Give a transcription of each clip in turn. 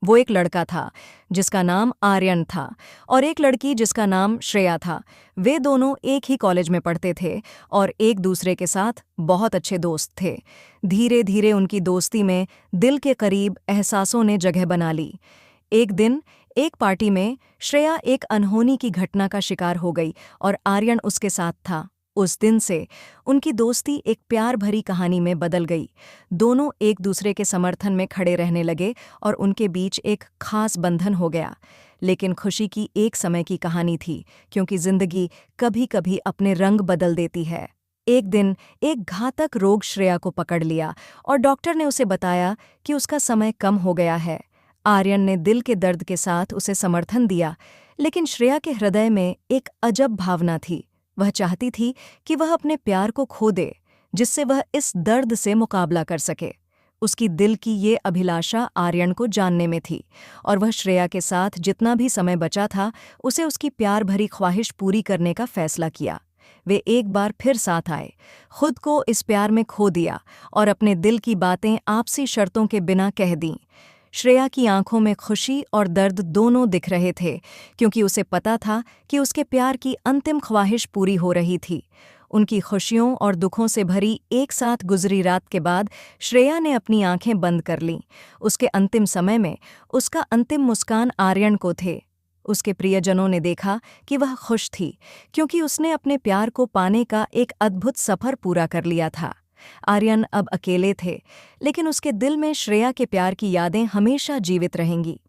वो एक लड़का था जिसका नाम आर्यन था और एक लड़की जिसका नाम श्रेया था। वे दोनों एक ही कॉलेज में पढ़ते थे और एक दूसरे के साथ बहुत अच्छे दोस्त थे। धीरे धीरे उनकी दोस्ती में दिल के करीब एहसासों ने जगह बना ली। एक दिन एक पार्टी में श्रेया एक अनहोनी की घटना का शिकार हो गई और आर्यन उसके साथ था। उस दिन से उनकी दोस्ती एक प्यार भरी कहानी में बदल गई। दोनों एक दूसरे के समर्थन में खड़े रहने लगे और उनके बीच एक खास बंधन हो गया। लेकिन खुशी की एक समय की कहानी थी, क्योंकि जिंदगी कभी-कभी अपने रंग बदल देती है। एक दिन एक घातक रोग श्रेया को पकड़ लिया और डॉक्टर ने उसे बताया कि उसका समय कम हो गया है। आर्यन ने दिल के दर्द के साथ उसे समर्थन दिया, लेकिन श्रेया के हृदय में एक अजब भावना थी। वह चाहती थी कि वह अपने प्यार को खो दे, जिससे वह इस दर्द से मुकाबला कर सके। उसकी दिल की ये अभिलाषा आर्यन को जानने में थी और वह श्रेया के साथ जितना भी समय बचा था उसे उसकी प्यार भरी ख्वाहिश पूरी करने का फैसला किया। वे एक बार फिर साथ आए, खुद को इस प्यार में खो दिया और अपने दिल की बातें आपसी शर्तों के बिना कह दीं। श्रेया की आंखों में खुशी और दर्द दोनों दिख रहे थे, क्योंकि उसे पता था कि उसके प्यार की अंतिम ख्वाहिश पूरी हो रही थी। उनकी खुशियों और दुखों से भरी एक साथ गुजरी रात के बाद श्रेया ने अपनी आंखें बंद कर लीं। उसके अंतिम समय में उसका अंतिम मुस्कान आर्यन को थे। उसके प्रियजनों ने देखा कि वह खुश थी, क्योंकि उसने अपने प्यार को पाने का एक अद्भुत सफर पूरा कर लिया था। आर्यन अब अकेले थे, लेकिन उसके दिल में श्रेया के प्यार की यादें हमेशा जीवित रहेंगी।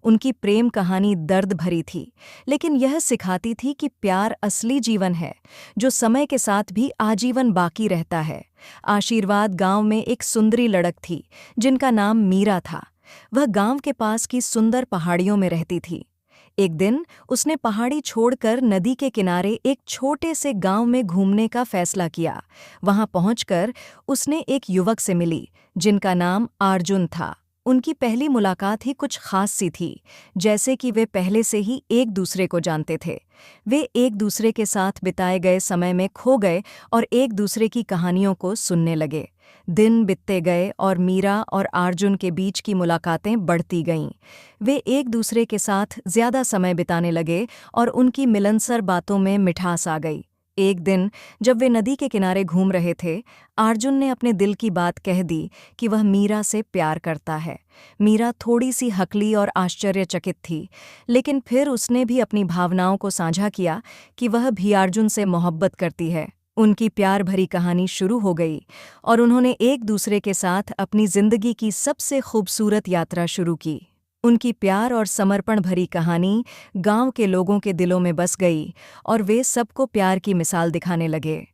उनकी प्रेम कहानी दर्द भरी थी, लेकिन यह सिखाती थी कि प्यार असली जीवन है, जो समय के साथ भी आजीवन बाकी रहता है। आशीर्वाद गांव में एक सुंदरी लड़क थी, जिनका नाम मीरा था। वह गांव के पास की सुंदर पहाड़ियों में रहती थी। एक दिन उसने पहाड़ी छोड़कर नदी के किनारे एक छोटे से गांव में घूमने का फैसला किया। वहां पहुंचकर उसने एक युवक से मिली, जिनका नाम अर्जुन था। उनकी पहली मुलाकात ही कुछ खास सी थी, जैसे कि वे पहले से ही एक दूसरे को जानते थे। वे एक दूसरे के साथ बिताए गए समय में खो गए और एक दूसरे की कहानियों को सुनने लगे। दिन बीतते गए और मीरा और अर्जुन के बीच की मुलाकातें बढ़ती गईं। वे एक दूसरे के साथ ज्यादा समय बिताने लगे और उनकी मिलनसार बातों में मिठास आ गई। एक दिन जब वे नदी के किनारे घूम रहे थे, अर्जुन ने अपने दिल की बात कह दी कि वह मीरा से प्यार करता है। मीरा थोड़ी सी हकली और आश्चर्यचकित थी, लेकिन फिर उसने भी अपनी भावनाओं को साझा किया कि वह भी अर्जुन से मोहब्बत करती है। उनकी प्यार भरी कहानी शुरू हो गई और उन्होंने एक दूसरे के साथ अपनी जिंदगी की सबसे खूबसूरत यात्रा शुरू की। उनकी प्यार और समर्पण भरी कहानी गांव के लोगों के दिलों में बस गई और वे सबको प्यार की मिसाल दिखाने लगे।